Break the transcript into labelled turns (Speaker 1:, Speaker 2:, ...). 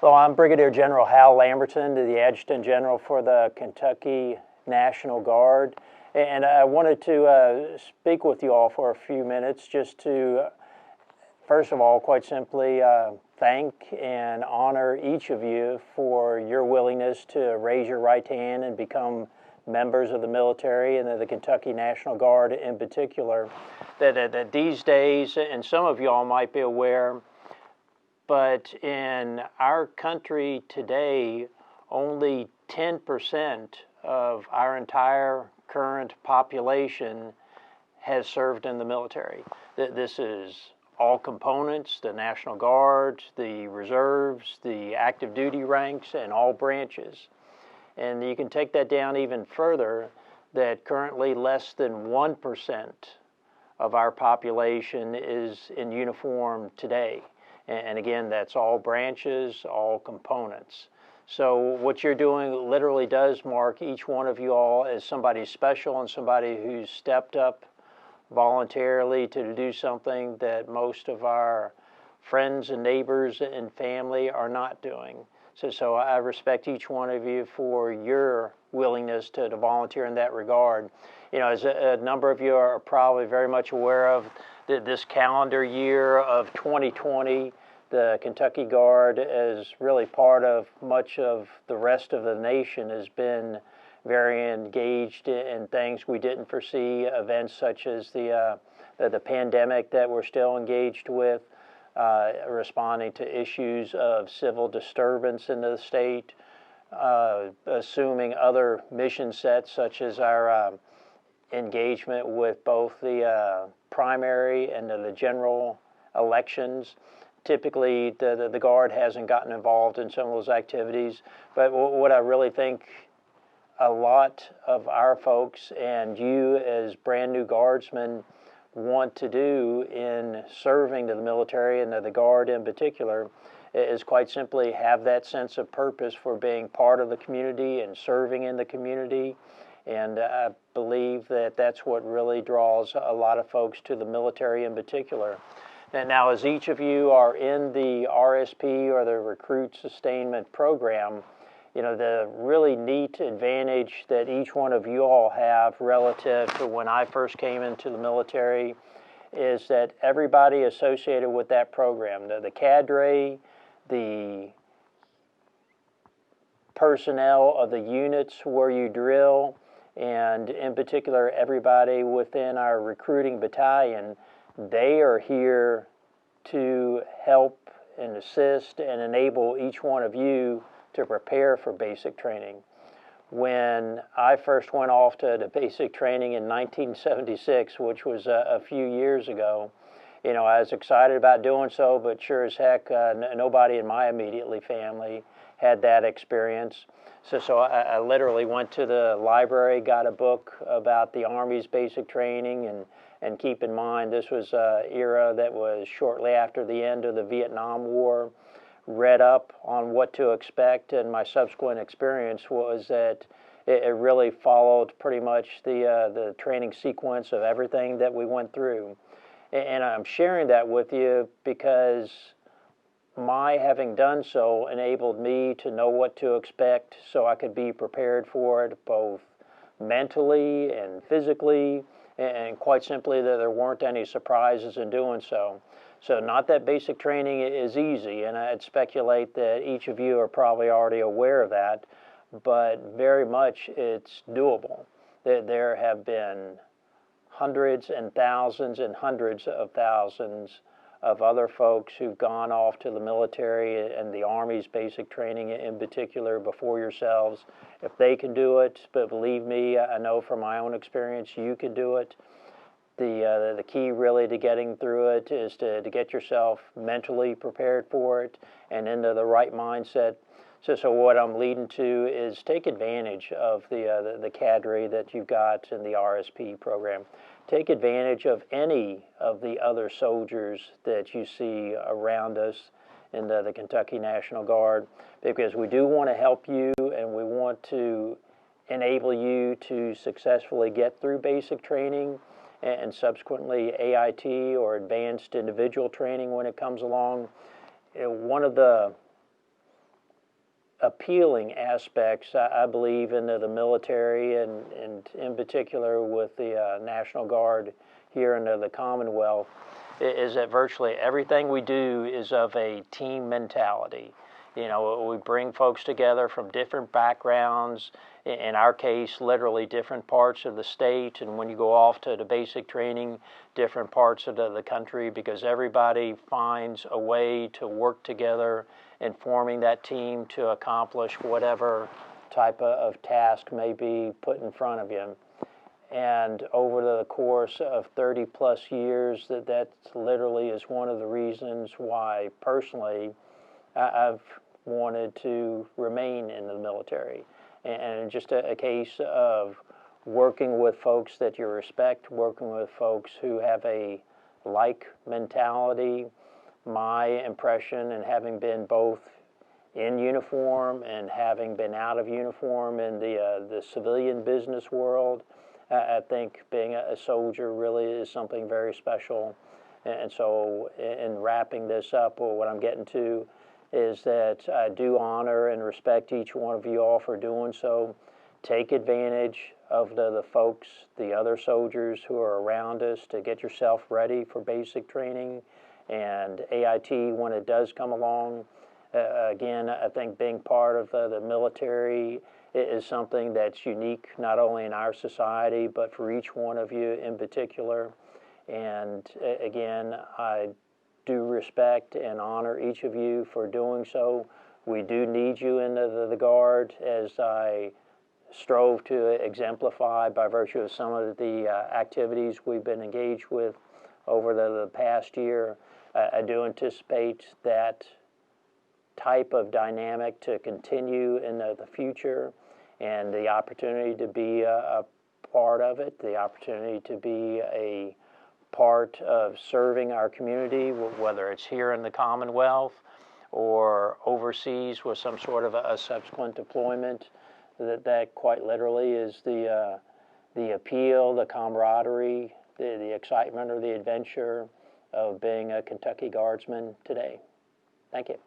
Speaker 1: Well, I'm Brigadier General Hal Lamberton, the Adjutant General for the Kentucky National Guard. And I wanted to speak with you all for a few minutes just to, first of all, quite simply, thank and honor each of you for your willingness to raise your right hand and become members of the military and the Kentucky National Guard in particular. That these days, and some of you all might be aware, but in our country today, only 10% of our entire current population has served in the military. This is all components, the National Guard, the reserves, the active duty ranks, and all branches. And you can take that down even further, that currently less than 1% of our population is in uniform today. And again, that's all branches, all components. So what you're doing literally does mark each one of you all as somebody special and somebody who's stepped up voluntarily to do something that most of our friends and neighbors and family are not doing. So I respect each one of you for your willingness to volunteer in that regard. You know, as a number of you are probably very much aware of, this calendar year of 2020, the Kentucky Guard, as really part of much of the rest of the nation, has been very engaged in things we didn't foresee, events such as the pandemic that we're still engaged with, responding to issues of civil disturbance in the state, assuming other mission sets such as our engagement with both the primary and the general elections. Typically, the Guard hasn't gotten involved in some of those activities, but what I really think a lot of our folks and you as brand new Guardsmen want to do in serving to the military and to the Guard in particular is quite simply have that sense of purpose for being part of the community and serving in the community. And I believe that that's what really draws a lot of folks to the military in particular. And now, as each of you are in the RSP or the Recruit Sustainment Program, you know, the really neat advantage that each one of you all have relative to when I first came into the military is that everybody associated with that program, the cadre, the personnel of the units where you drill, and in particular everybody within our recruiting battalion, they are here to help and assist and enable each one of you to prepare for basic training. When I first went off to the basic training in 1976, which was a few years ago, you know, I was excited about doing so, but sure as heck, nobody in my immediate family had that experience. So I literally went to the library, got a book about the Army's basic training, and keep in mind this was an era that was shortly after the end of the Vietnam War. Read up on what to expect, and my subsequent experience was that it really followed pretty much the training sequence of everything that we went through. And I'm sharing that with you because my having done so enabled me to know what to expect so I could be prepared for it both mentally and physically, and quite simply that there weren't any surprises in doing so. So not that basic training is easy, and I'd speculate that each of you are probably already aware of that, but very much it's doable. There have been hundreds and hundreds of thousands of other folks who've gone off to the military and the Army's basic training in particular before yourselves. If they can do it, but believe me, I know from my own experience, you can do it. The key really to getting through it is to get yourself mentally prepared for it and into the right mindset. So what I'm leading to is take advantage of the cadre that you've got in the RSP program. Take advantage of any of the other soldiers that you see around us in the Kentucky National Guard, because we do want to help you and we want to enable you to successfully get through basic training and subsequently AIT or advanced individual training when it comes along. One of the appealing aspects, I believe, into the military, and in particular with the National Guard here in the Commonwealth, is that virtually everything we do is of a team mentality. You know, we bring folks together from different backgrounds, in our case, literally different parts of the state, and when you go off to the basic training, different parts of the country, because everybody finds a way to work together in forming that team to accomplish whatever type of task may be put in front of you. And over the course of 30 plus years, that literally is one of the reasons why personally I've wanted to remain in the military. And just a case of working with folks that you respect, working with folks who have a like mentality. My impression, and having been both in uniform and having been out of uniform in the civilian business world, I think being a soldier really is something very special. And so in wrapping this up, what I'm getting to is that I do honor and respect each one of you all for doing so. Take advantage of the folks, the other soldiers who are around us, to get yourself ready for basic training and AIT when it does come along. Again, I think being part of the military is something that's unique not only in our society, but for each one of you in particular. And again, I do respect and honor each of you for doing so. We do need you in the Guard, as I strove to exemplify by virtue of some of the activities we've been engaged with over the past year. I do anticipate that type of dynamic to continue in the future, and the opportunity to be a part of it, the opportunity to be a part of serving our community, whether it's here in the Commonwealth or overseas with some sort of a subsequent deployment. That quite literally is the appeal, the camaraderie, the excitement or the adventure of being a Kentucky Guardsman today. Thank you.